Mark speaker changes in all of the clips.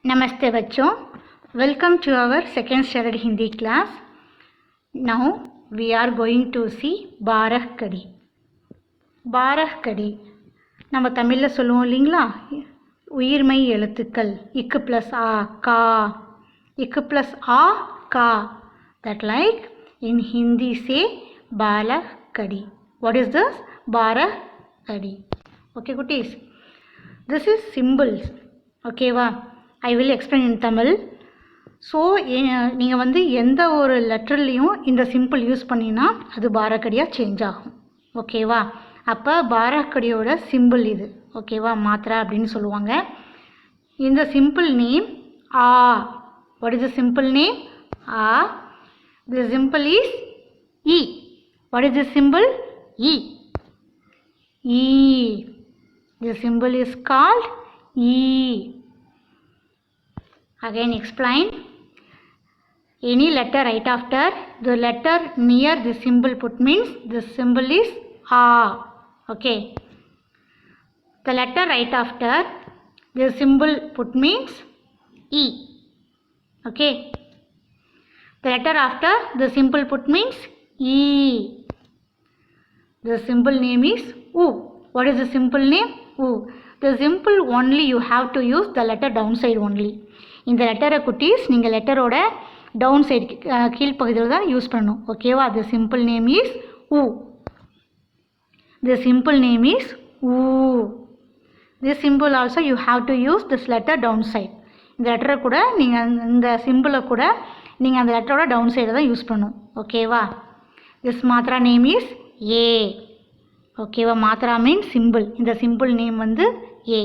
Speaker 1: Namaste bachon. Welcome to our second standard Hindi class. Now we are going to see Barah Kadi. Barah Kadi. நம்ம தமிழில் சொல்லுவோம் இல்லைங்களா, உயிர்மை எழுத்துக்கள் இக்கு plus ஆ கா, இக்கு ப்ளஸ் ஆ கா. That like in Hindi say Barah Kadi. What is this? Barah Kadi. Okay குட்டீஸ், this is symbols. ஓகேவா? I will explain in Tamil. So நீங்கள் வந்து எந்த ஒரு லெட்டர்லேயும் இந்த சிம்பிள் யூஸ் பண்ணினா அது பாராக்கடியாக சேஞ்ச் ஆகும். ஓகேவா? அப்போ பாராக்கடியோட சிம்பிள் இது. ஓகேவா? மாத்திரா அப்படின்னு சொல்லுவாங்க. இந்த சிம்பிள் நேம் ஆ. What is the symbol name? ஆ. தி சிம்பிள் இஸ் இ. What is the symbol? இ. இ. தி சிம்பிள் இஸ் கால்ட் இ. Again explain. Any letter right after the letter near the symbol put means the symbol is A. Okay. The letter right after the symbol put means E. Okay. The letter after the symbol put means E. The symbol name is U. What is the symbol name? U. The symbol only you have to use the letter downside only. இந்த லெட்டரை குட்டீஸ் நீங்கள் லெட்டரோட down side கீழ்ப்பகுதியில் தான் use பண்ணணும். ஓகேவா? The symbol name is ஊ. The symbol name is ஊ. This symbol also you have to use this letter down side. இந்த லெட்டரை கூட நீங்கள் இந்த சிம்பிளை கூட நீங்கள் அந்த லெட்டரோட டவுன் சைடை தான் யூஸ் பண்ணணும். ஓகேவா? This மாத்ரா name is a. ஓகேவா? மாத்ரா மீன்ஸ் சிம்பிள். இந்த சிம்பிள் நேம் வந்து ஏ.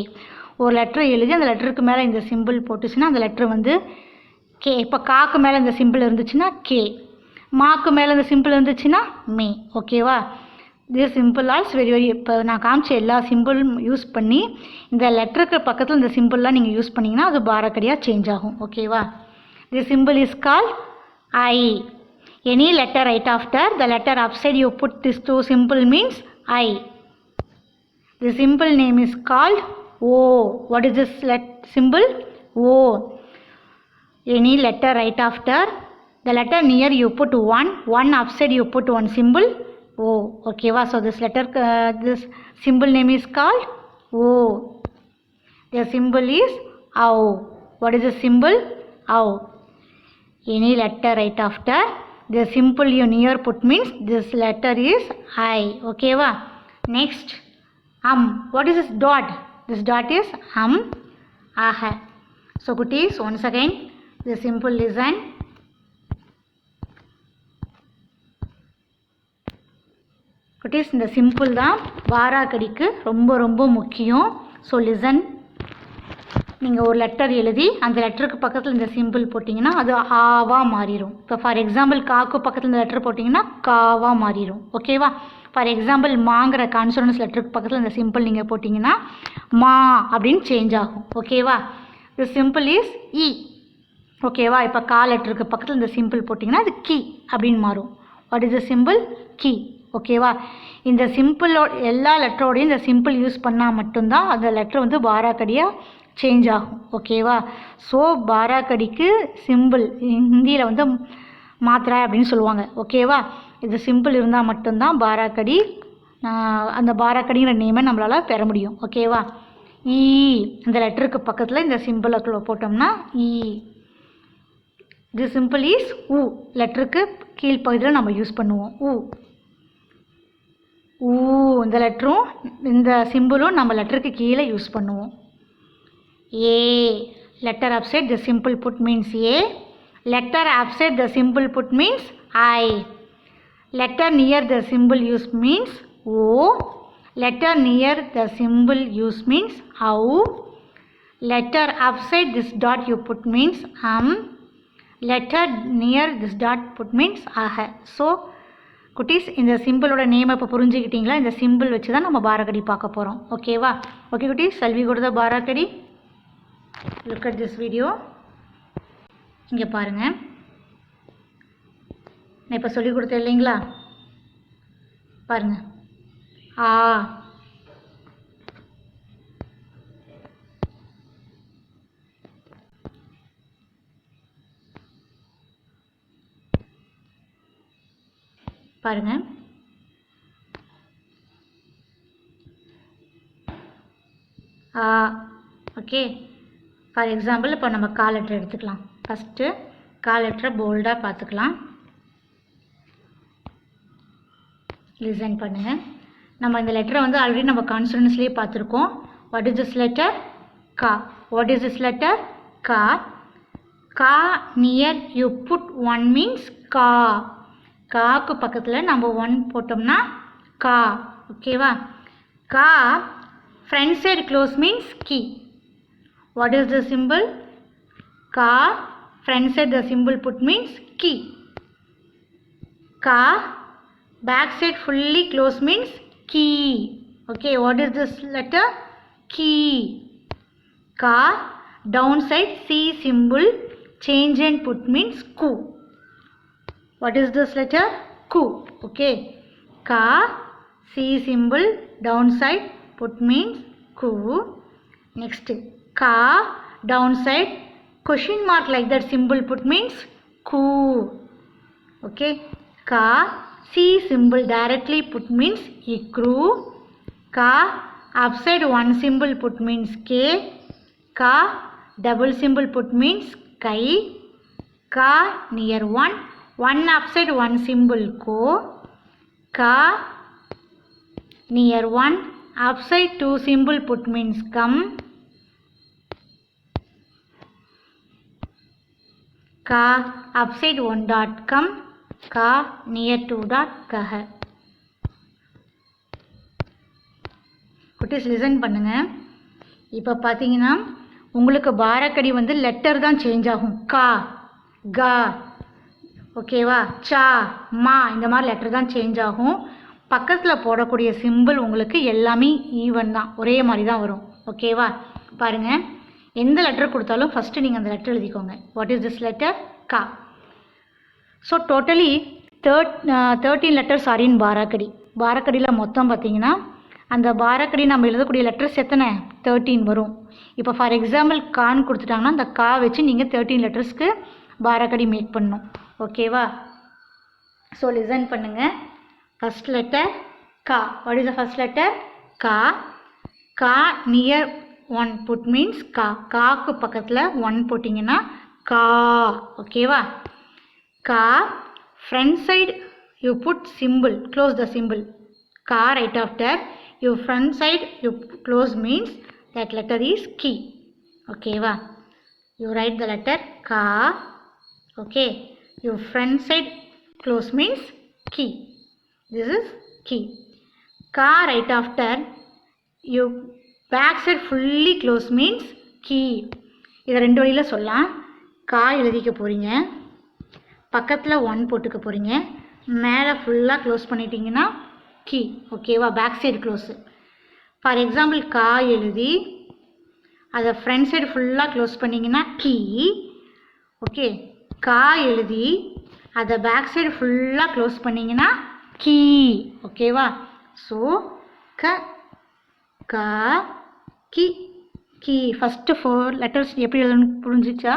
Speaker 1: ஒரு லெட்டரை எழுதி அந்த லெட்டருக்கு மேலே இந்த சிம்பிள் போட்டுச்சுன்னா அந்த லெட்ரு வந்து கே. இப்போ காக்கு மேலே இந்த சிம்பிள் இருந்துச்சுன்னா கே, மாக்கு மேலே இந்த சிம்பிள் இருந்துச்சுன்னா மே. ஓகேவா? This simple Alps very very. இப்போ நான் காமிச்ச எல்லா சிம்பிளும் யூஸ் பண்ணி இந்த லெட்டருக்கு பக்கத்தில் இந்த சிம்பிள்லாம் நீங்கள் யூஸ் பண்ணிங்கன்னா அது பாராக்கடியாக சேஞ்ச் ஆகும். ஓகேவா? தி சிம்பிள் இஸ் கால் ஐ. Any letter right after the letter upside you put this two symbol means ஐ. The symbol name is called O. What is this symbol? O. Any letter right after the letter near you put one upside you put one symbol O. Okay, so this letter this symbol name is called O. The symbol is Au. What is the symbol? Au. Any letter right after the symbol you near put means this letter is I. Okay, next what is this dot? This dot is aha. So kutis, once again the simple listen. குட்டீஸ், இந்த simple தான் பாராக்கடிக்கு ரொம்ப ரொம்ப முக்கியம். So listen. நீங்கள் ஒரு letter எழுதி அந்த லெட்டருக்கு பக்கத்தில் இந்த சிம்பிள் போட்டிங்கன்னா அது ஆவாக மாறிடும். இப்போ ஃபார் எக்ஸாம்பிள் காக்கு பக்கத்தில் இந்த லெட்டர் போட்டிங்கன்னா காவாக மாறிடும். ஓகேவா? ஃபார் எக்ஸாம்பிள் மாங்கிற கான்சோனன்ஸ் லெட்டருக்கு பக்கத்தில் இந்த சிம்பிள் நீங்கள் போட்டிங்கன்னா மா அப்படின்னு சேஞ்ச் ஆகும். ஓகேவா? தி சிம்பிள் இஸ் இ. ஓகேவா? இப்போ கா லெட்டருக்கு பக்கத்தில் இந்த சிம்பிள் போட்டிங்கன்னா அது கி அப்படின்னு மாறும். What is the simple? கி. ஓகேவா? இந்த சிம்பிளோட எல்லா லெட்டரோடையும் இந்த சிம்பிள் யூஸ் பண்ணால் மட்டும்தான் அந்த லெட்டர் வந்து பாராக்கடியாக சேஞ்ச் ஆகும். ஓகேவா? ஸோ பாராக்கடிக்கு சிம்பிள் ஹிந்தியில் வந்து மாத்ரா அப்படின்னு சொல்லுவாங்க. ஓகேவா? இது சிம்பிள் இருந்தால் மட்டும்தான் பாராக்கடி, அந்த பாராக்கடிங்கிற நேமை நம்மளால் பெற முடியும். ஓகேவா? ஈ. இந்த லெட்டருக்கு பக்கத்தில் இந்த சிம்பிளை போட்டோம்னா ஈ. இது சிம்பிள் இஸ் ஊ. லெட்டருக்கு கீழ்ப்பகுதியில் நம்ம யூஸ் பண்ணுவோம் ஊ. ஊ. இந்த லெட்டரும் இந்த சிம்பிளும் நம்ம லெட்டருக்கு கீழே யூஸ் பண்ணுவோம். ஏ. Letter upside the symbol put means ஏ. Letter upside the symbol put means I. Letter near the symbol use means O. Letter near the symbol use means Au. Letter upside this dot you put means Letter near this dot put means aha. So குட்டீஸ், இந்த சிம்பிளோட name இப்போ புரிஞ்சுக்கிட்டீங்களா? இந்த simple வச்சு தான் நம்ம பாராக்கடி பார்க்க போகிறோம். ஓகேவா? ஓகே குட்டீஸ், shall we go to the பாராக்கடி? Look at this video. இங்கே பாருங்கள், நான் இப்போ சொல்லி கொடுத்தேன் இல்லைங்களா? பாருங்கள். ஆ. பாருங்கள். ஓகே. ஃபார் எக்ஸாம்பிள் இப்போ நம்ம கா லெட்டர் எடுத்துக்கலாம். ஃபஸ்ட்டு கா லெட்டரை போல்டாக பார்த்துக்கலாம். லிசன் பண்ணுங்கள். நம்ம இந்த லெட்டரை வந்து ஆல்ரெடி நம்ம கான்சனன்ஸ்லேயே பார்த்துருக்கோம். What is this letter? கா. What is this letter? கா. கா near you put one means கா. காக்கு பக்கத்தில் நம்ம ஒன் போட்டோம்னா கா. ஓகேவா? கா front side close means key. What is the symbol? Ka. Front side the symbol put means key. Ka. Back side fully close means key. Okay, what is this letter? Key. Ka. Downside C symbol change and put means ku. What is this letter? Ku. Okay. Ka. C symbol downside put means ku. Next ka downside question mark like that symbol put means ku. Okay. Ka C symbol directly put means ikru. Ka upside one symbol put means k. Ka double symbol put means kai. Ka near one upside one symbol ko. Ka near one upside two symbol put means come. Ka upside one dot come. Ka near two dot kah. குட்டீஸ் listen பண்ணுங்க. இப்போ பார்த்தீங்கன்னா உங்களுக்கு பாரக்கடி வந்து letter தான் change ஆகும். கா, கா, ஓகேவா, சா, மா, இந்த மாதிரி லெட்டர் தான் சேஞ்ச் ஆகும். பக்கத்தில் போடக்கூடிய சிம்பிள் உங்களுக்கு எல்லாமே ஈவன் தான், ஒரே மாதிரி தான் வரும். ஓகேவா? பாருங்கள், எந்த லெட்டர் கொடுத்தாலும் ஃபஸ்ட்டு நீங்கள் அந்த லெட்டர் எழுதிக்கோங்க. What is this letter? கா. ஸோ டோட்டலி 13 லெட்டர்ஸ் ஆர் இன் பாராக்கடி. பாராக்கடியில் மொத்தம் பார்த்தீங்கன்னா அந்த பாராக்கடி நம்ம எழுதக்கூடிய லெட்டர்ஸ் எத்தனை? 13 வரும். இப்போ ஃபார் எக்ஸாம்பிள் கான்னு கொடுத்துட்டாங்கன்னா அந்த கா வச்சு நீங்கள் 13 லெட்டர்ஸ்க்கு பாராக்கடி மேக் பண்ணணும். ஓகேவா? ஸோ லிசன் பண்ணுங்கள். First letter ka. What is the first letter? Ka. Ka near one put means ka. Ka க்கு பக்கத்தில் one போட்டிங்கன்னா ka. ஓகேவா? Ka. Front side you put symbol. Close the symbol. Ka right after. Your front side you close means that letter is key. ஓகேவா? You write the letter ka. Okay. Your front side close means key. This is key. Ka right after you back side fully close means key. இதை ரெண்டு வழியில் சொல்லலாம். கா எழுதிக்க போகிறீங்க, பக்கத்தில் one போட்டுக்க போகிறீங்க, மேலே ஃபுல்லாக க்ளோஸ் பண்ணிட்டீங்கன்னா கீ. ஓகேவா? Back side close. For example கா எழுதி அதை ஃப்ரண்ட் சைடு ஃபுல்லாக க்ளோஸ் பண்ணிங்கன்னா கீ. ஓகே. கா எழுதி அதை பேக் சைடு ஃபுல்லாக க்ளோஸ் பண்ணிங்கன்னா கீ. ஓகேவா? ஸோ க, கா, கி, கீ. ஃபஸ்ட்டு 4 லெட்டர்ஸ் எப்படி எழுதணும் புரிஞ்சிச்சா?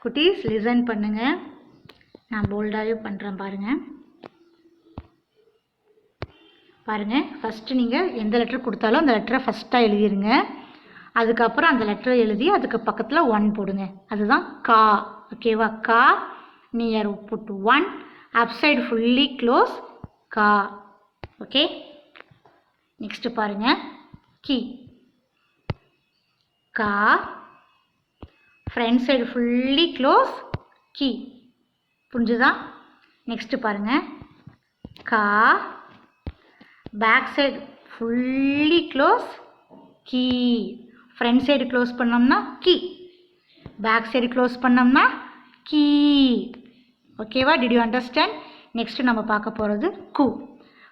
Speaker 1: குட்டீஸ் லிசன் பண்ணுங்கள். நான் போல்டாகவே பண்ணுறேன் பாருங்கள். பாருங்கள், ஃபஸ்ட்டு நீங்கள் எந்த லெட்டர் கொடுத்தாலும் அந்த லெட்டரை ஃபஸ்ட்டாக எழுதிடுங்க. அதுக்கப்புறம் அந்த லெட்டரை எழுதி அதுக்கு பக்கத்தில் ஒன் போடுங்க. அதுதான் கா. ஓகேவா? கா near put one, upside fully close, கா. ஓகே. நெக்ஸ்ட் பாருங்க, கி. கா ஃப்ரண்ட் சைடு ஃபுல்லி க்ளோஸ், கி. புரிஞ்சுதா? நெக்ஸ்ட் பாருங்க, கா பேக் சைடு ஃபுல்லி க்ளோஸ், கி. ஃப்ரண்ட் சைடு க்ளோஸ் பண்ணோம்னா கி, பேக் சைடு க்ளோஸ் பண்ணோம்னா கி. ஓகேவா? Did you understand? நெக்ஸ்ட்டு நம்ம பார்க்க போகிறது கு.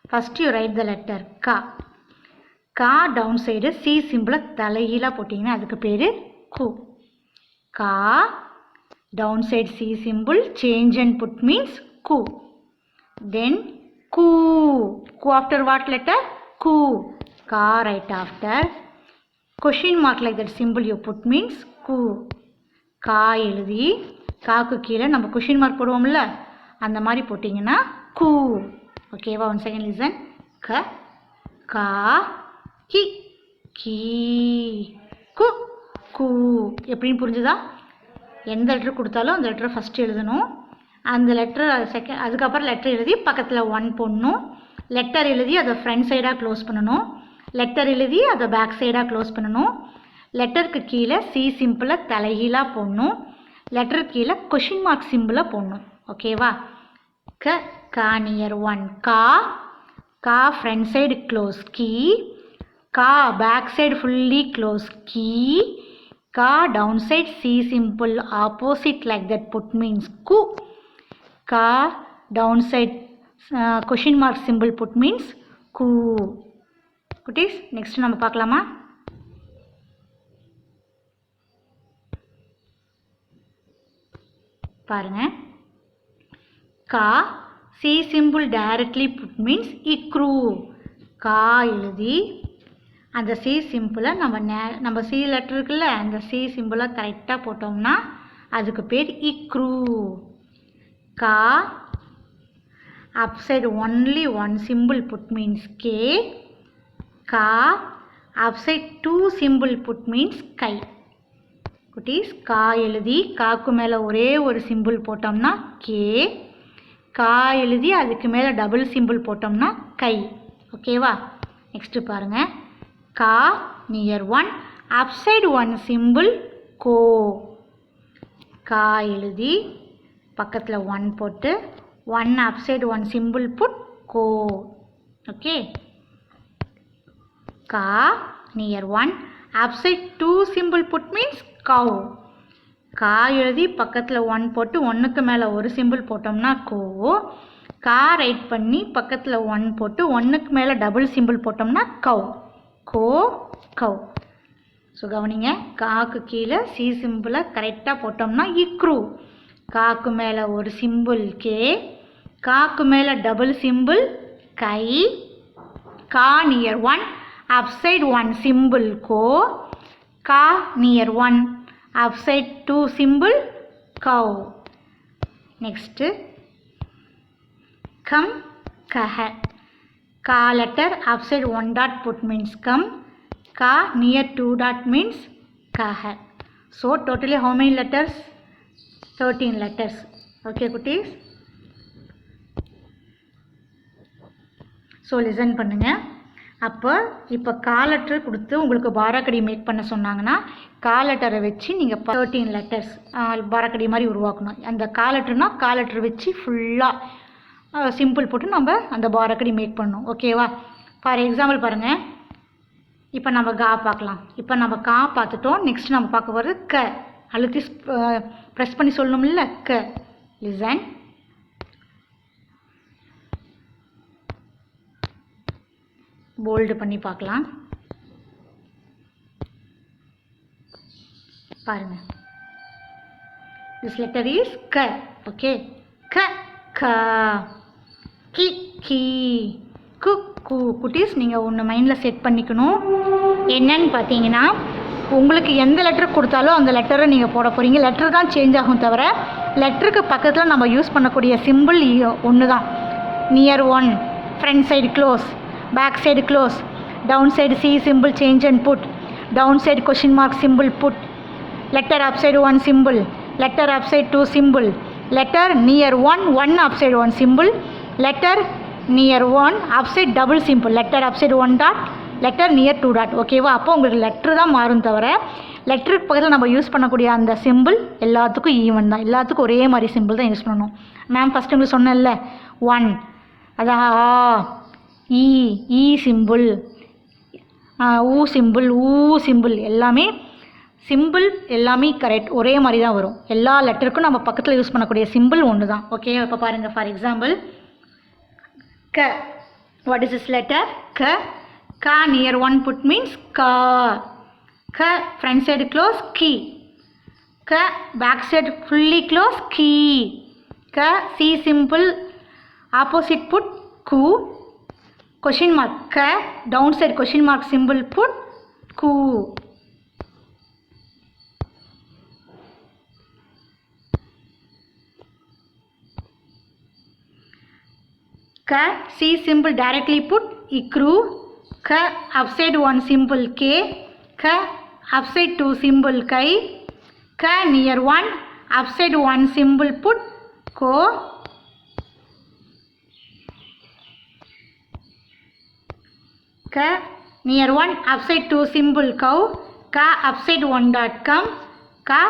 Speaker 1: First you right the letter கா. கா டவுன் சைடு சி சிம்பிளை தலைகீழாக போட்டிங்கன்னா அதுக்கு பேர் கு. கா down side C symbol change and put means கு. தென் கு. கு ஆஃப்டர் வாட் லெட்டர்? கு. கா right after question mark like that symbol you put means கு. கா எழுதி காக்கு கீழே நம்ம கொஷின் மார்க் போடுவோம்ல, அந்த மாதிரி போட்டிங்கன்னா கு. ஓகேவா? One second listen. க கா கி கீ கு கூ. எப்படின்னு புரிஞ்சுதா? எந்த லெட்டர் கொடுத்தாலும் அந்த லெட்டரை ஃபஸ்ட்டு எழுதணும். அந்த லெட்டர் அதுக்கப்புறம் லெட்டர் எழுதி பக்கத்தில் 1 போடணும். லெட்டர் எழுதி அதை ஃப்ரண்ட் சைடாக க்ளோஸ் பண்ணணும். லெட்டர் எழுதி அதை பேக் சைடாக க்ளோஸ் பண்ணணும். லெட்டருக்கு கீழே சி சிம்பிளை தலைகீழாக போடணும். லெட்டருக்கு கீழே கொஷின் மார்க் சிம்பிளை போடணும். ஓகேவா? க கா நியர் 1 கா கா ஃப்ரண்ட் சைடு க்ளோஸ் கீ கா பேக் சைடு ஃபுல்லி க்ளோஸ் கீ ka downside C simple opposite like that put means ku. Ka downside question mark symbol put means ku. Kutis, next நம்ம பார்க்கலாமா? பாருங்க. ka C symbol directly put means ikru. ka எழுதி அந்த C சிம்பிளை நம்ம C letter இருக்குல்ல, அந்த C சிம்பிளை கரெக்டாக போட்டோம்னா அதுக்கு பேர் இக்ரூ. கா upside only 1 symbol put means கே. கா அப்சைட் 2 சிம்பிள் புட் மீன்ஸ் கை. குட்டீஸ், கா எழுதி காக்கு மேலே ஒரே ஒரு சிம்பிள் போட்டோம்னா கே. கா எழுதி அதுக்கு மேலே டபுள் சிம்பிள் போட்டோம்னா கை. ஓகேவா? நெக்ஸ்ட்டு பாருங்கள். ka near 1 upside 1 symbol ko. ka எழுதி பக்கத்தில் 1 போட்டு 1 upside 1 symbol put ko. okay. ka near 1 upside 2 symbol put means cow. ka எழுதி பக்கத்தில் 1 போட்டு 1க்கு மேலே ஒரு சிம்பிள் போட்டோம்னா கோ. கா ரைட் பண்ணி பக்கத்தில் 1 போட்டு 1க்கு மேலே டபுள் சிம்பிள் போட்டோம்னா கவ். கோ கவ். ஸோ கவனிங்க, காக்கு கீழே சி சிம்பிளை கரெக்டாக போட்டோம்னா இக்ரூ. காக்கு மேலே ஒரு சிம்பிள் கே. காக்கு மேலே டபுள் சிம்பிள் கை. கா நியர் 1 அப்சைட் 1 சிம்பிள் கோ. கா நியர் 1 அப்சைட் 2 சிம்பிள் கவ். நெக்ஸ்ட்டு கம் கஹ. ka letter upside 1 dot put means come. ka near 2 dot means kaha. So totally how many letters? 13 letters. Okay குட்டீஸ். ஸோ லிசன் பண்ணுங்க. அப்போ இப்போ கா லெட்டர் கொடுத்து உங்களுக்கு பாராக்கடி மேக் பண்ண சொன்னாங்கன்னா கா லெட்டரை வச்சு நீங்கள் 13 லெட்டர்ஸ் பாராக்கடி மாதிரி உருவாக்கணும். அந்த கா லெட்டர்னால் கா லெட்டர் வச்சு ஃபுல்லாக சிம்பிள் போட்டு நம்ம அந்த பாராக்கடி மேக் பண்ணணும். ஓகேவா? ஃபார் எக்ஸாம்பிள் பாருங்கள். இப்போ நம்ம கா பார்க்கலாம். இப்போ நம்ம கா பார்த்துட்டோம். நெக்ஸ்ட் நம்ம பார்க்க போகிறது க. அழுத்தி ப்ரெஸ் பண்ணி சொல்லணும்ல க. லிசன். போல்டு பண்ணி பார்க்கலாம். பாருங்க. திஸ் லெட்டர் இஸ் க. ஓகே. க கா கி கீ கு கு. குட்டீஸ், நீங்கள் ஒன்று மைண்டில் செட் பண்ணிக்கணும். என்னன்னு பார்த்தீங்கன்னா, உங்களுக்கு எந்த லெட்டர் கொடுத்தாலும் அந்த லெட்டரை நீங்கள் போட போகிறீங்க. லெட்டர் தான் சேஞ்ச் ஆகும் தவிர லெட்டருக்கு பக்கத்தில் நம்ம யூஸ் பண்ணக்கூடிய சிம்பிள் ஒன்று தான். Near 1 front side close, back side close, down side C symbol change and put, down side question mark symbol put, letter upside 1 symbol, letter upside 2 symbol, letter near 1 upside 1 symbol, letter near 1 upside double symbol, letter upside 1 dot, letter near 2 dot. ஓகேவா? அப்போ உங்களுக்கு letter தான் மாறும் தவிர லெட்டருக்கு பக்கத்தில் நம்ம use பண்ணக்கூடிய அந்த சிம்பிள் எல்லாத்துக்கும் ஈவன் தான். எல்லாத்துக்கும் ஒரே மாதிரி சிம்பிள் தான் யூஸ் பண்ணணும். மேம் ஃபஸ்ட்டு உங்களுக்கு சொன்னேன்ல 1, அதான் இ சிம்பிள், ஊ சிம்பிள், ஊ சிம்பிள் எல்லாமே சிம்பிள் எல்லாமே கரெக்ட் ஒரே மாதிரி தான் வரும். எல்லா லெட்டருக்கும் நம்ம பக்கத்தில் யூஸ் பண்ணக்கூடிய சிம்பிள் ஒன்று தான். ஓகே. இப்போ பாருங்கள். ஃபார் எக்ஸாம்பிள் க. What is this letter? க. கா நியர் 1 புட் மீன்ஸ் கா. க ஃப்ரண்ட் சைடு க்ளோஸ் கீ. க பேக் சைடு ஃபுல்லி க்ளோஸ் கீ. க சி சிம்பிள் ஆப்போசிட் புட் கு. கொஷின் மார்க் க down side question mark symbol put கு. Ka, C symbol directly put ikru. Ka, upside one symbol K. Ka, upside two symbol kai. Ka, near one, upside one symbol put ko. Ka, near one, upside two symbol cow. Ka, upside one dot come. Ka,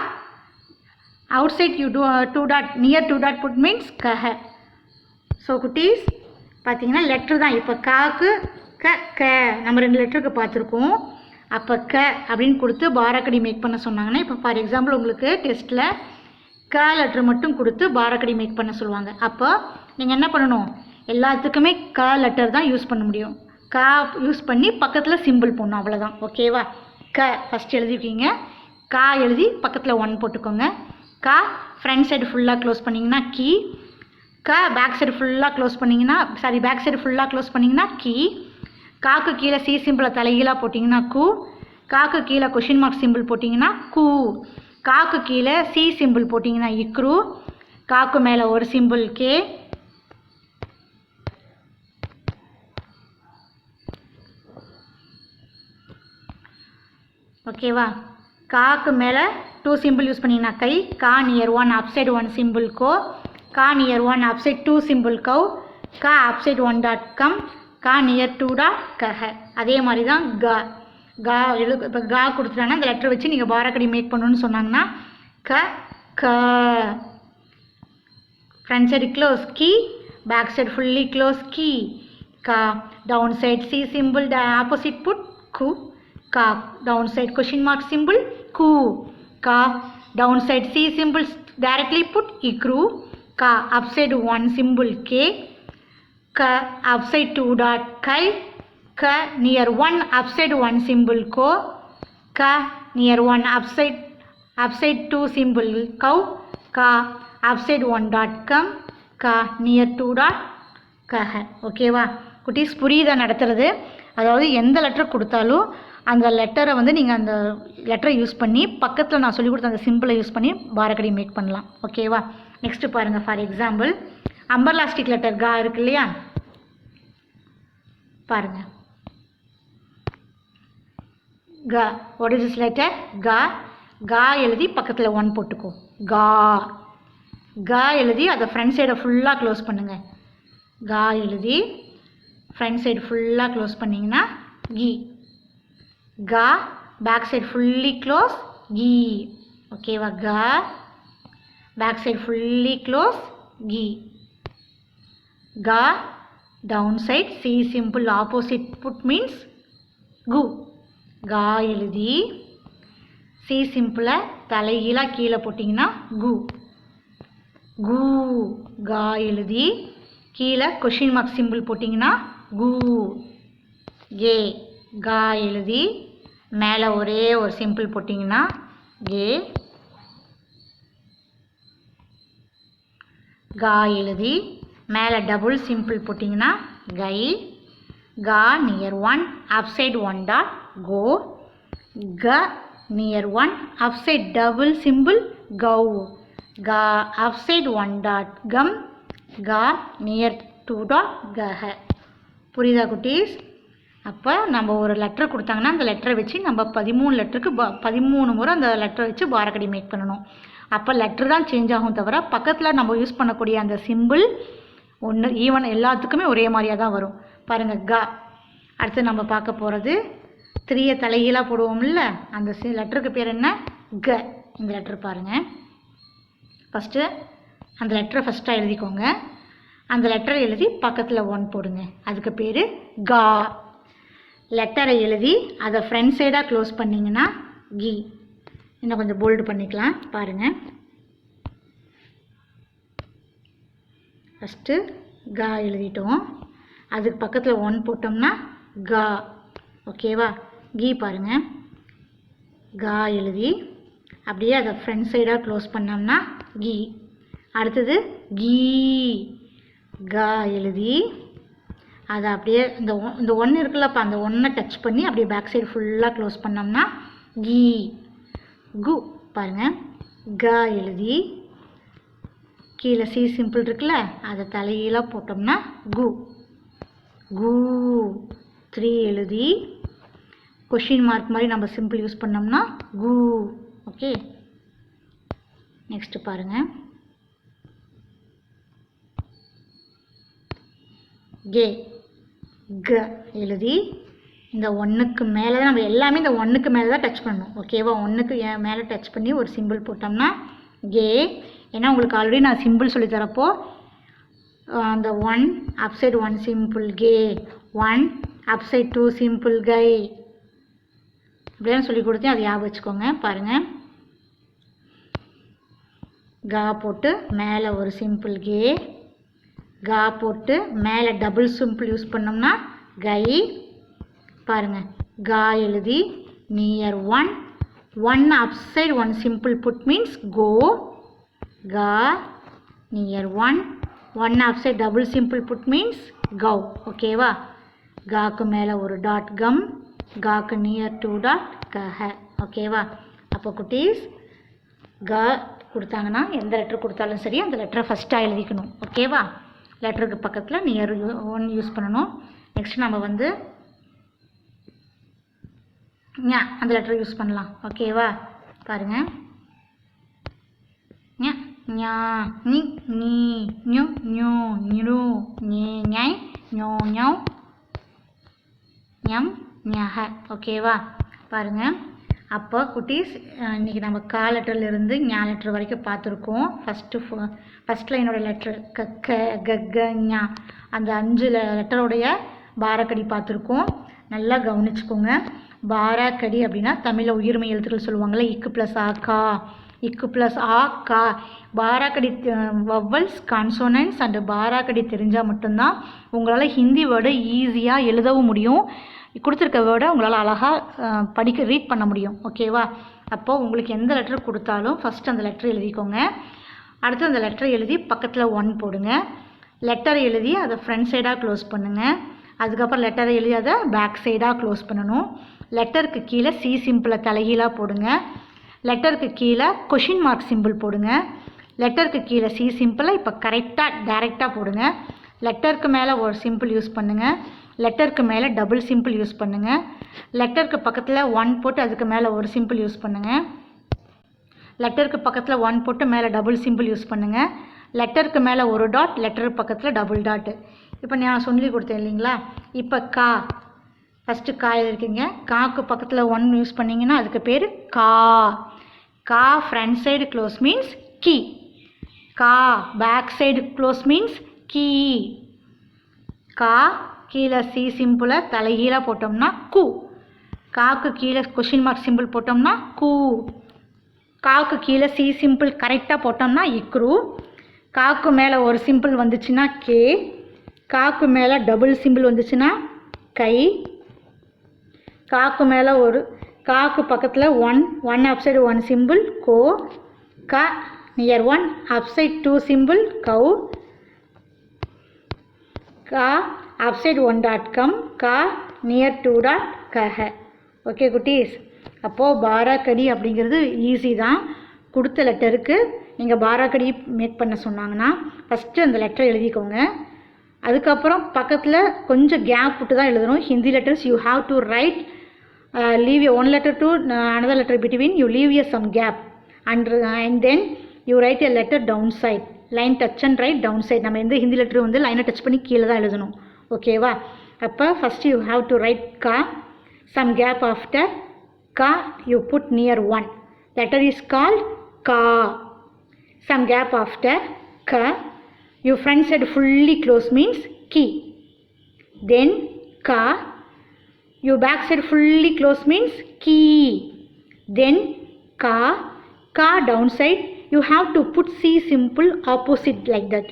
Speaker 1: outside you do two dot, near two dot put means kah. So குட்டீஸ் பார்த்தீங்கன்னா letter தான். இப்போ cock க நம்ம 2 லெட்டருக்கு பார்த்துருக்கோம். அப்போ க அப்படின்னு கொடுத்து பாராக்கடி மேக் பண்ண சொன்னாங்கன்னா, இப்போ ஃபார் எக்ஸாம்பிள் உங்களுக்கு டெஸ்ட்டில் க லெட்ரு மட்டும் கொடுத்து பாராக்கடி மேக் பண்ண சொல்லுவாங்க. அப்போ நீங்கள் என்ன பண்ணணும், எல்லாத்துக்குமே க லெட்டர் தான் யூஸ் பண்ண முடியும். க யூஸ் பண்ணி பக்கத்தில் சிம்பிள் போடணும், அவ்வளோதான். ஓகேவா? க ஃபஸ்ட் எழுதிருக்கீங்க, கா எழுதி பக்கத்தில் 1 போட்டுக்கோங்க. கா ஃப்ரண்ட் சைடு ஃபுல்லாக க்ளோஸ் பண்ணிங்கன்னா கீ. க பேக் சைடு ஃபுல்லாக க்ளோஸ் பண்ணிங்கன்னா, பேக் சைடு ஃபுல்லாக க்ளோஸ் பண்ணிங்கன்னா கீ. காக்கு கீழே சி சிம்பிளை தலைகீழாக போட்டிங்கன்னா கூ. காக்கு கீழே கொஷின் மார்க் சிம்பிள் போட்டிங்கன்னா கூ. காக்கு கீழே சி சிம்பிள் போட்டிங்கன்னா இக்ரு. காக்கு மேலே ஒரு சிம்பிள் கே. ஓகேவா? காக்கு மேலே 2 சிம்பிள் யூஸ் பண்ணிங்கன்னா கை. கா நியர் 1 அப்சைடு 1 சிம்பிள் கோ. கா நியர் 1 அப்சைட் 2 சிம்பிள் கவ். கா அப்சைட் 1 டாட் கம். கா நியர் 2 டாட் கஹ. அதே மாதிரி தான் கா. கா இப்போ கா கொடுத்துட்டாங்கன்னா அந்த லெட்டர் வச்சு நீங்கள் பாராக்கடி மேக் பண்ணணும்னு சொன்னாங்கன்னா க க. ஃப்ரண்ட் சைடு க்ளோஸ் கீ, பேக் சைடு ஃபுல்லி க்ளோஸ் கீ. கா down side C symbol opposite put கு. கா down side question mark symbol கு. கா down side C symbol directly put ikru. Ka upside 1 symbol K. Ka upside 2 dot kai. Ka near 1 upside 1 symbol ko. Ka near 1 upside 2 symbol cow. Ka upside 1 dot come. Ka near 2 dot kah. ஓகேவா குட்டீஸ்? புரியுதா நடத்துறது? அதாவது எந்த letter கொடுத்தாலும் அந்த லெட்டரை வந்து நீங்கள் அந்த லெட்டரை யூஸ் பண்ணி பக்கத்தில் நான் சொல்லிக் கொடுத்த அந்த சிம்பிளை யூஸ் பண்ணி பாராக்கடி மேக் பண்ணலாம். ஓகேவா? நெக்ஸ்ட்டு பாருங்கள். ஃபார் எக்ஸாம்பிள் அம்பர்லாஸ்டிக் லெட்டர் கா இருக்கு இல்லையா? பாருங்கள். கா. What is this letter? கா. கா எழுதி பக்கத்தில் 1 போட்டுக்கோ. கா. கா எழுதி அதை ஃப்ரண்ட் சைடை ஃபுல்லாக க்ளோஸ் பண்ணுங்கள். கா எழுதி ஃப்ரண்ட் சைடு ஃபுல்லாக க்ளோஸ் பண்ணிங்கன்னா கி. கா பேக் சைடு ஃபுல்லி க்ளோஸ் கி. ஓகேவா? கா பேக் சைடு ஃபுல்லி க்ளோஸ் கி. கா down side C symbol opposite put means கு. கா எழுதி சி சிம்பிளை தலைகீழாக கீழே போட்டிங்கன்னா கு. கு. கா எழுதி கீழே கொஷின் மார்க் சிம்பிள் போட்டிங்கன்னா கு. கே. கா எழுதி மேலே ஒரே ஒரு சிம்பிள் போட்டிங்கன்னா கே. கா எழுதி மேலே டபுள் சிம்பிள் போட்டிங்கன்னா கை. கா நியர் 1 அப்சைட் 1 டாட் கோ. க நியர் 1 அப்சைட் டபுள் சிம்பிள் கௌ. கா அப்சைட் 1 டாட் கம். கா நியர் 2 டாட் கஹ. புரியுதா குட்டீஸ்? அப்போ நம்ம ஒரு லெட்டர் கொடுத்தாங்கன்னா அந்த லெட்டரை வச்சு நம்ம 13 லெட்டருக்கு 13 முறை அந்த லெட்டரை வச்சு பாராக்கடி மேக் பண்ணணும். அப்போ லெட்டர் தான் சேஞ்ச் ஆகும் தவிர பக்கத்தில் நம்ம யூஸ் பண்ணக்கூடிய அந்த சிம்பிள் ஒன்று ஈவன் எல்லாத்துக்குமே ஒரே மாதிரியாக தான் வரும். பாருங்கள் கா. அடுத்து நம்ம பார்க்க போகிறது 3 தலைகீழாக போடுவோம்ல, அந்த லெட்டருக்கு பேர் என்ன? க. இந்த லெட்டர் பாருங்கள். ஃபஸ்ட்டு அந்த லெட்டரை ஃபஸ்ட்டாக எழுதிக்கோங்க. அந்த லெட்டரை எழுதி பக்கத்தில் 1 போடுங்க. அதுக்கு பேர் கா. லெட்டரை எழுதி அதை ஃப்ரண்ட் சைடாக க்ளோஸ் பண்ணிங்கன்னா கி. இன்னும் கொஞ்சம் போல்டு பண்ணிக்கலாம். பாருங்கள். ஃபஸ்ட்டு கா எழுதிட்டோம். அதுக்கு பக்கத்தில் 1 போட்டோம்னா கா. ஓகேவா? கி பாருங்கள். கா எழுதி அப்படியே அதை ஃப்ரண்ட் சைடாக க்ளோஸ் பண்ணோம்னா கி. அடுத்தது கீ. கா எழுதி அதை அப்படியே இந்த 1 இருக்குல்ல, அப்போ அந்த 1 டச் பண்ணி அப்படியே பேக் சைடு ஃபுல்லாக க்ளோஸ் பண்ணோம்னா கீ. கு. பாருங்கள். கா எழுதி கீழே சி சிம்பிள் இருக்குல்ல, அதை தலைகீழாக போட்டோம்னா கு. கு 3 எழுதி கொஷின் மார்க் மாதிரி நம்ம சிம்பிள் யூஸ் பண்ணோம்னா கு. ஓகே, நெக்ஸ்ட் பாருங்க. கே க எழுதி இந்த ஒன்றுக்கு மேலே தான் நம்ம எல்லாமே இந்த ஒன்றுக்கு மேலே தான் டச் பண்ணணும். ஓகேவா, ஒன்றுக்கு மேலே டச் பண்ணி ஒரு சிம்பிள் போட்டோம்னா கே. ஏன்னா உங்களுக்கு ஆல்ரெடி நான் சிம்பிள் சொல்லி தரப்போ அந்த 1 அப்சைட் 1 சிம்பிள் கே, 1 அப்சைட் 2 சிம்பிள் கை, இப்படிதான் சொல்லி கொடுத்தேன். அதை ஞாபகம் வச்சுக்கோங்க. பாருங்கள், கா போட்டு மேலே ஒரு சிம்பிள் கே, கா போட்டு மேலே டபுள் சிம்பிள் யூஸ் பண்ணோம்னா கை. பாருங்கள், கா எழுதி near 1, 1 upside 1 symbol put means கோ, கா near 1, 1 upside double symbol put means கௌ. ஓகேவா, காக்கு மேலே ஒரு டாட் கம், காக்கு நியர் 2 டாட் கஹ. ஓகேவா, அப்போ குட்டீஸ் கா கொடுத்தாங்கன்னா எந்த லெட்டர் கொடுத்தாலும் சரி அந்த லெட்டரை ஃபஸ்ட்டாக எழுதிக்கணும். ஓகேவா, லெட்டருக்கு பக்கத்தில் நியர் 1 யூஸ் பண்ணணும். நெக்ஸ்ட் நம்ம வந்து ஞா அந்த லெட்டரை யூஸ் பண்ணலாம். ஓகேவா, பாருங்கள், ஞா ஞா நி நீ ஞு ஞு ஞு ஞே ஞை ஞோ ஞௌ ஞம் ஞஹ. ஓகேவா, பாருங்கள். அப்போ குட்டீஸ் இன்றைக்கி நம்ம கா லெட்டர்லேருந்து ஞா லெட்டர் வரைக்கும் பார்த்துருக்கோம். ஃபஸ்ட் லைனோட லெட்ரு கக்க கக்க ஞா, அந்த 5 லெட்டருடைய பாரக்கடி பார்த்துருக்கோம். நல்லா கவனிச்சுக்கோங்க. பாராக்கடி அப்படின்னா தமிழில் உயிர்மை எழுத்துக்கள் சொல்லுவாங்கள்ல, இக்கு ப்ளஸ் ஆ கா, இக்கு ப்ளஸ் ஆ கா. பாராக்கடி வவ்வல்ஸ் கான்சோனன்ஸ் அண்டு பாராக்கடி தெரிஞ்சால் மட்டும்தான் உங்களால் ஹிந்தி வேர்டை ஈஸியாக எழுதவும் முடியும், கொடுத்துருக்க வேர்டை உங்களால் அழகாக ரீட் பண்ண முடியும். ஓகேவா, அப்போது உங்களுக்கு எந்த லெட்டர் கொடுத்தாலும் ஃபஸ்ட்டு அந்த லெட்டர் எழுதிக்கோங்க. அடுத்து அந்த லெட்டரை எழுதி பக்கத்தில் 1 போடுங்க. லெட்டரை எழுதி அதை ஃப்ரண்ட் சைடாக க்ளோஸ் பண்ணுங்கள். அதுக்கப்புறம் லெட்டரை எழுதி அதை பேக் சைடாக க்ளோஸ் பண்ணணும். லெட்டருக்கு கீழே சி சிம்பிளை தலைகீழாக போடுங்க. லெட்டருக்கு கீழே கொஷின் மார்க் சிம்பிள் போடுங்க. லெட்டருக்கு கீழே சி சிம்பிளை இப்போ கரெக்டாக டைரெக்டாக போடுங்க. லெட்டருக்கு மேலே ஒரு சிம்பிள் யூஸ் பண்ணுங்கள். லெட்டருக்கு மேலே டபுள் சிம்பிள் யூஸ் பண்ணுங்கள். லெட்டருக்கு பக்கத்தில் 1 போட்டு அதுக்கு மேலே ஒரு சிம்பிள் யூஸ் பண்ணுங்கள். லெட்டருக்கு பக்கத்தில் 1 போட்டு மேலே டபுள் சிம்பிள் யூஸ் பண்ணுங்கள். லெட்டருக்கு மேலே ஒரு டாட், லெட்டருக்கு பக்கத்தில் டபுள் டாட்டு. இப்போ நான் சொல்லி கொடுத்தேன் இல்லைங்களா. இப்போ கா ஃபஸ்ட்டு கா எழுதிருக்கீங்க. காக்கு பக்கத்தில் 1 யூஸ் பண்ணிங்கன்னா அதுக்கு பேர் கா. கா ஃப்ரண்ட் சைடு க்ளோஸ் மீன்ஸ் கீ. கா பேக் சைடு க்ளோஸ் மீன்ஸ் கீ. கா கீழே சி சிம்பிளை தலைகீழாக போட்டோம்னா கு. காக்கு கீழே கொஷின் மார்க் சிம்பிள் போட்டோம்னா கு. காக்கு கீழே சி சிம்பிள் கரெக்டாக போட்டோம்னா இக்ரு. காக்கு மேலே ஒரு சிம்பிள் வந்துச்சுன்னா கே. காக்கு மேலே டபுள் சிம்பிள் வந்துச்சுன்னா கை. காக்கு மேலே காக்கு பக்கத்தில் 1 அப்சைடு 1 சிம்பிள் கோ. கா நியர் 1 அப்சைட் 2 சிம்பிள் கௌ. கா அப்சைட் 1 டாட் கம். கா நியர் 2 டாட் கஹ. ஓகே குட்டீஸ், அப்போது பாராக்கடி அப்படிங்கிறது ஈஸி தான். கொடுத்த லெட்டருக்கு நீங்கள் பாராக்கடி மேக் பண்ண சொன்னாங்கன்னா ஃபஸ்ட்டு அந்த லெட்டரை எழுதிக்கோங்க. அதுக்கப்புறம் பக்கத்தில் கொஞ்சம் கேப் விட்டு தான் எழுதணும். Hindi letters you have to right leave a one letter to another letter between, you leave a some gap and then you write a letter downside, line touch and write downside. நம்ம இந்த Hindi letter வந்து லைனை touch பண்ணி கீழே தான் எழுதணும். ஓகேவா, அப்போ first you have to right கா, some gap after ka you put near 1, letter is called ka. Some gap after ka, your front side fully close means ki. Then ka, your back side fully close means ki. Then ka, ka downside you have to put C simple opposite like that.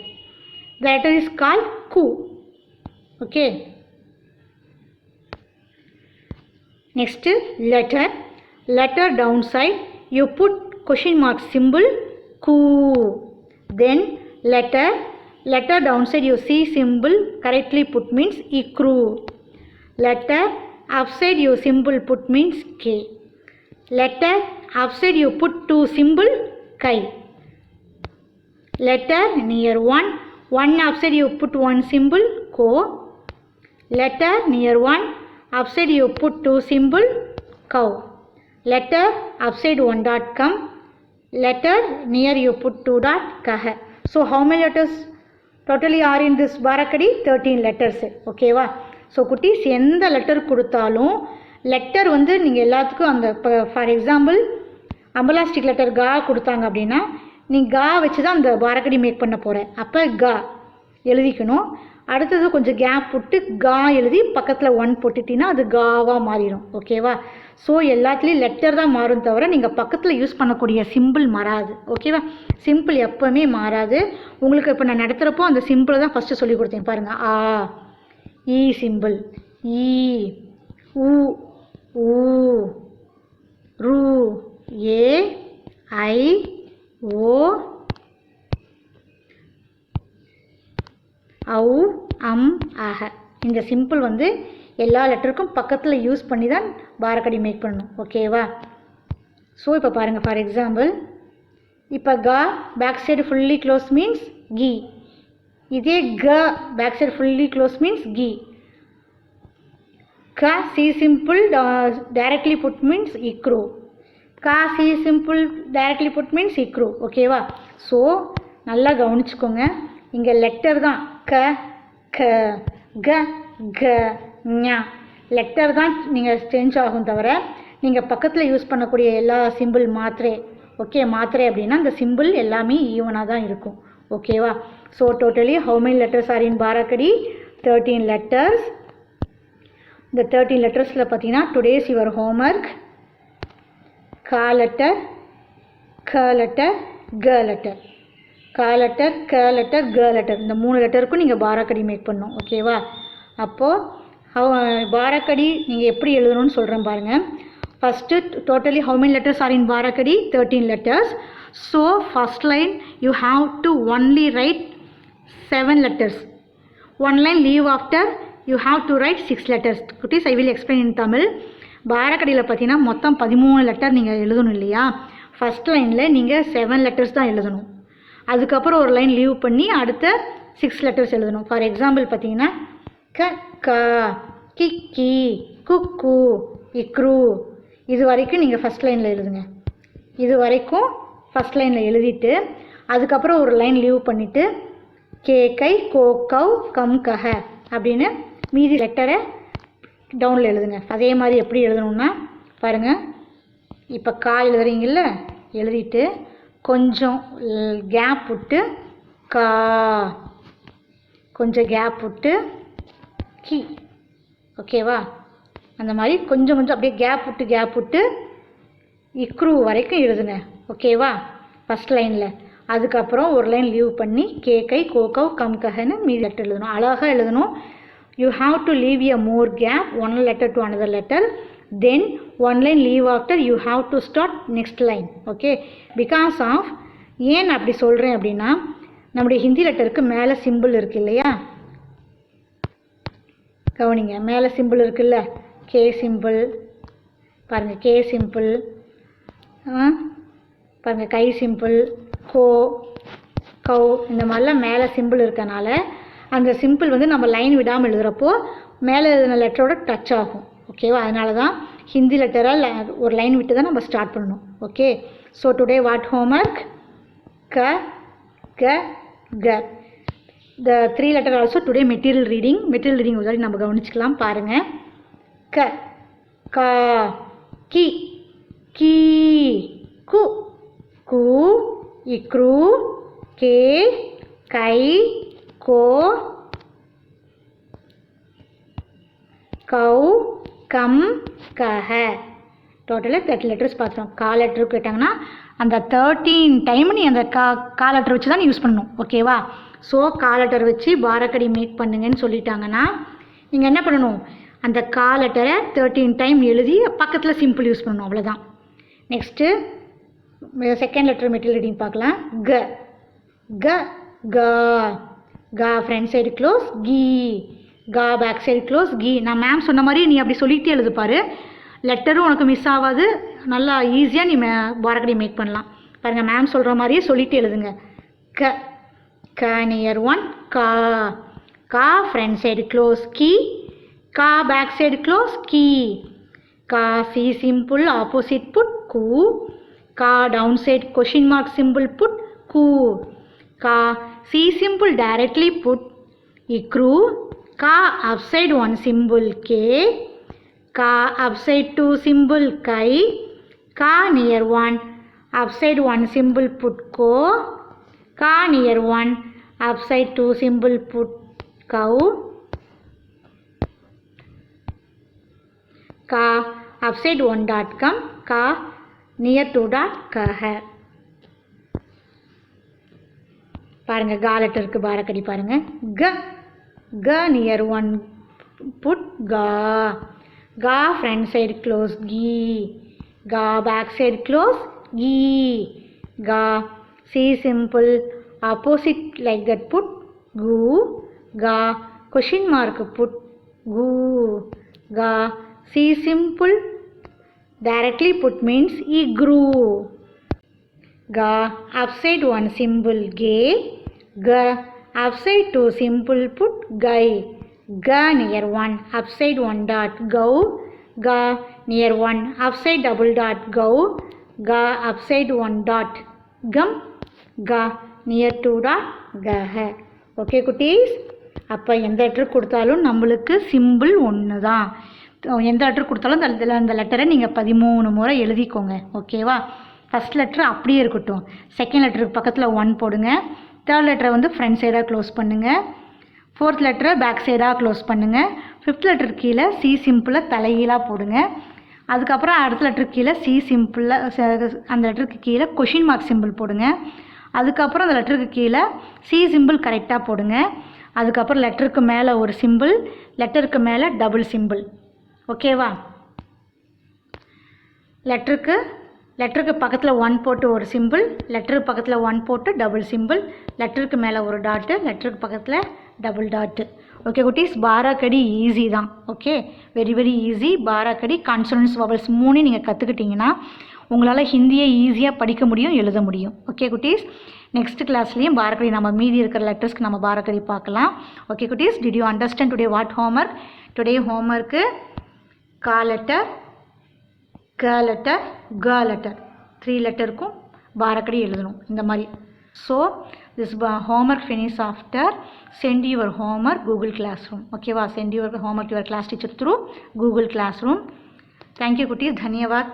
Speaker 1: The letter is called ku. Okay. Next letter. Letter downside you put question mark symbol ku. Then letter downside you see symbol correctly put means ikru. Letter upside you symbol put means k. Letter upside you put 2 symbol kai. Letter near 1 upside you put 1 symbol ko. letter near one, upside you put 2 symbol, cow. Letter upside 1 dot come, letter near you put 2 dot kaha. So how many letters totally are in this barakadi? 13 letters. ஓகேவா? So குட்டீஸ் எந்த letter கொடுத்தாலும் letter வந்து நீங்கள் எல்லாத்துக்கும் அந்த இப்போ for example அம்பலாஸ்டிக் letter கா கொடுத்தாங்க அப்படின்னா நீங்கள் கா வச்சு தான் அந்த பாரக்கடி மேக் பண்ண போகிறேன். அப்போ கா எழுதிக்கணும். அடுத்தது கொஞ்சம் கேப் விட்டு கா எழுதி பக்கத்தில் 1 போட்டுட்டிங்கன்னா அது காவாக மாறிடும். ஓகேவா? ஸோ எல்லாத்துலேயும் லெட்டர் தான் மாறும் தவிர நீங்கள் பக்கத்தில் யூஸ் பண்ணக்கூடிய சிம்பிள் மாறாது. ஓகேவா? சிம்பிள் எப்போவுமே மாறாது. உங்களுக்கு இப்போ நான் நடத்துகிறப்போ அந்த சிம்பிளை தான் ஃபஸ்ட்டு சொல்லி கொடுத்தேன் பாருங்கள். ஆ ஈ சிம்பிள், ஈ ஊ ஊ ரூ ஏ ஐ ஓ ஔ அம் ஆக. இந்த சிம்பிள் வந்து எல்லா லெட்டருக்கும் பக்கத்தில் யூஸ் பண்ணி தான் பாரக்கடி மேக் பண்ணணும். ஓகேவா? ஸோ இப்போ பாருங்கள் ஃபார் எக்ஸாம்பிள் இப்போ கா back side fully close means கி. இதே க back side fully close means கி. க C symbol directly put means இக்ரூ. கா C symbol directly put means இக்ரூ. ஓகேவா? ஸோ நல்லா கவனிச்சுக்கோங்க. இங்கே லெட்டர் தான் க க க க ஞா லெட்டர் தான் நீங்கள் சேஞ்ச் ஆகும் தவிர நீங்கள் பக்கத்தில் யூஸ் பண்ணக்கூடிய எல்லா சிம்பிள் மாத்திரை. ஓகே, மாத்திரை அப்படின்னா அந்த சிம்பிள் எல்லாமே ஈவனாக தான் இருக்கும். ஓகேவா? So totally how many letters are in பாரக்கடி? 13 letters. இந்த 13 லெட்டர்ஸில் பார்த்தீங்கன்னா டுடேஸ் யுவர் ஹோம்ஒர்க் கா லெட்டர், க லெட்டர், க லெட்டர். கா லெட்டர், க லெட்டர், க லெட்டர். இந்த 3 லெட்டருக்கும் நீங்கள் பாரக்கடி மேக் பண்ணணும். ஓகேவா? அப்போது பாரக்கடி நீங்கள் எப்படி எழுதணும்னு சொல்கிறேன் பாருங்கள். First totally how many letters are in பாரக்கடி? 13 letters. So first line you have to only write 7 letters. 1 line leave after you have to write 6 letters. குட்டீஸ், I will explain in Tamil. பாரக்கடியில் பார்த்தீங்கன்னா மொத்தம் 13 லெட்டர் நீங்கள் எழுதணும் இல்லையா? ஃபஸ்ட் லைனில் நீங்கள் 7 letters தான் எழுதணும். அதுக்கப்புறம் ஒரு லைன் லீவ் பண்ணி அடுத்த 6 letters எழுதணும். ஃபார் எக்ஸாம்பிள் பார்த்தீங்கன்னா க கா கி கி குக்கு இக்ரூ இது வரைக்கும் நீங்கள் ஃபஸ்ட் லைனில் எழுதுங்க. இது வரைக்கும் ஃபஸ்ட் லைனில் எழுதிட்டு அதுக்கப்புறம் ஒரு லைன் லீவ் பண்ணிவிட்டு கே கை கோ கவ் கம் கஹ அப்படின்னு மீதி லெட்டரை டவுனில் எழுதுங்க. அதே மாதிரி எப்படி எழுதணுன்னா பாருங்கள். இப்போ கா எழுதுறீங்கல்ல, எழுதிட்டு கொஞ்சம் கேப் விட்டு கா, கொஞ்சம் கேப் விட்டு கி. ஓகேவா? அந்த மாதிரி கொஞ்சம் கொஞ்சம் அப்படியே கேப் விட்டு இக்ரூ வரைக்கும் எழுதுங்க. ஓகேவா? ஃபஸ்ட் லைனில். அதுக்கப்புறம் ஒரு லைன் லீவ் பண்ணி கே கை கோ கவ் கம் கஹன்னு மீதி லெட்டர் எழுதணும். அழகாக எழுதணும். You have to leave a more gap, one letter to another letter. Then one line leave after you have to start next line. Okay, because of ஏன் அப்படி சொல்கிறேன் அப்படின்னா நம்முடைய ஹிந்தி லெட்டருக்கு மேலே சிம்பிள் இருக்குது இல்லையா? கவனிங்க, மேலே சிம்பிள் இருக்குல்ல, கே சிம்பிள் பாருங்கள், கே சிம்பிள் பாருங்கள், கை சிம்பிள், கோ கௌ இந்த மாதிரிலாம் மேலே சிம்பிள் இருக்கனால அந்த சிம்பிள் வந்து நம்ம லைன் விடாமல் எழுதுகிறப்போ மேலே எழுதின லெட்டரோட டச் ஆகும். ஓகேவா? அதனால தான் ஹிந்தி லெட்டராக ஒரு லைன் விட்டு தான் நம்ம ஸ்டார்ட் பண்ணணும். Okay, so today what homework க க க. த 3 letter also today material reading ஒரு நம்ம கவனிச்சுக்கலாம். பாருங்கள். க கா கி கீ கு கு இக்ரூ கே கை கோ கௌ கம் கஹ. டோட்டலாக 30 letters பார்த்துருவோம். கா லெட்டர் கேட்டாங்கன்னா அந்த 13 டைம் நீ அந்த கா லெட்டர் வச்சு தான் யூஸ் பண்ணணும். ஓகேவா? ஸோ கா லெட்டர் வச்சு பாரக்கடி மேக் பண்ணுங்கன்னு சொல்லிட்டாங்கன்னா நீங்கள் என்ன பண்ணணும்? அந்த கா லெட்டரை 13 டைம் எழுதி பக்கத்தில் சிம்பிள் யூஸ் பண்ணணும். அவ்வளோதான். Next second letter material reading பார்க்கலாம். க க கா கா ஃப்ரண்ட் சைடு க்ளோஸ், கீ கா பேக் சைடு க்ளோஸ், கீ. நான் மேம் சொன்ன மாதிரி நீ அப்படி சொல்லிகிட்டே எழுதுப்பாரு. லெட்டரும் உனக்கு மிஸ் ஆகாது. நல்லா ஈஸியாக நீ பாரக்கடி மேக் பண்ணலாம். பாருங்கள், மேம் சொல்கிற மாதிரியே சொல்லிகிட்டு எழுதுங்க. க க நியர் ஒன் கா கா ஃப்ரண்ட் சைடு க்ளோஸ், கீ Ka backside close ki. Ka C simple opposite put ku. Ka downside question mark symbol put ku. Ka C simple directly put ikru. Ka upside one symbol k. Ka upside two symbol kai. Ka near one upside one symbol put ko. Ka near one upside two symbol put cow. Ka upside one dot come. Ka near two dot ka hai. பாருங்க கா லெட்டருக்கு பாரக்கடி பாருங்க க க near one put கா கா front side close கீ கா back side close கீ கா C symbol opposite like that put கு கா கொஷின் மார்க் புட் கு கா C symbol directly put means he grew. Ga upside one symbol gay. Ga upside two symbol put guy. Ga near one upside one dot go. Ga near one upside double dot go. Ga upside one dot gum. Ga near two dot ga hai. Okay குட்டீஸ், அப்போ எந்த letter கொடுத்தாலும் நம்மளுக்கு simple ஒன்று தான். எந்த letter கொடுத்தாலும் அந்த லெட்டரை நீங்கள் 13 முறை எழுதிக்கோங்க. ஓகேவா? ஃபஸ்ட் லெட்ரு அப்படியே இருக்கட்டும். செகண்ட் லெட்டருக்கு பக்கத்தில் 1 போடுங்க. தேர்ட் லெட்டரை வந்து ஃப்ரண்ட் சைடாக க்ளோஸ் பண்ணுங்கள். ஃபோர்த் லெட்டரை பேக் சைடாக க்ளோஸ் பண்ணுங்கள். ஃபிஃப்த் லெட்டர் கீழே சி சிம்பிளை தலைகீழாக போடுங்க. அதுக்கப்புறம் அடுத்த லெட்டருக்கு கீழே சி சிம்பிளில் அந்த லெட்டருக்கு கீழே கொஷின் மார்க் சிம்பிள் போடுங்க. அதுக்கப்புறம் அந்த லெட்டருக்கு கீழே சி சிம்பிள் கரெக்டாக போடுங்க. அதுக்கப்புறம் லெட்டருக்கு மேலே ஒரு சிம்பிள், லெட்டருக்கு மேலே டபுள் சிம்பிள். ஓகேவா? லெட்டருக்கு பக்கத்தில் 1 போட்டு ஒரு சிம்பிள், லெட்டருக்கு பக்கத்தில் 1 போட்டு டபுள் சிம்பிள், லெட்டருக்கு மேலே ஒரு டாட்டு, லெட்டருக்கு பக்கத்தில் டபுள் டாட்டு. ஓகே குட்டீஸ், பாராக்கடி ஈஸி தான். Okay, very very easy. பாராக்கடி கான்சனன்ஸ் வவல்ஸ் 3 நீங்கள் கற்றுக்கிட்டிங்கன்னா உங்களால் ஹிந்தியை ஈஸியாக படிக்க முடியும், எழுத முடியும். ஓகே குட்டீஸ், நெக்ஸ்ட் கிளாஸ்லேயும் பாராக்கடி நம்ம மீதி இருக்கிற லெட்டர்ஸ்க்கு நம்ம பாராக்கடி பார்க்கலாம். ஓகே குட்டீஸ், did you understand today what homework? Today homework கா லெட்டர், க லெட்டர், க லெட்டர் 3 லெட்டருக்கும் பாராக்கடி எழுதணும் இந்த மாதிரி. So this homework finish after send your homework Google Classroom. ஓகேவா? send your homework to your class teacher through Google Classroom. Thank you குட்டீஸ், தன்யவாத்.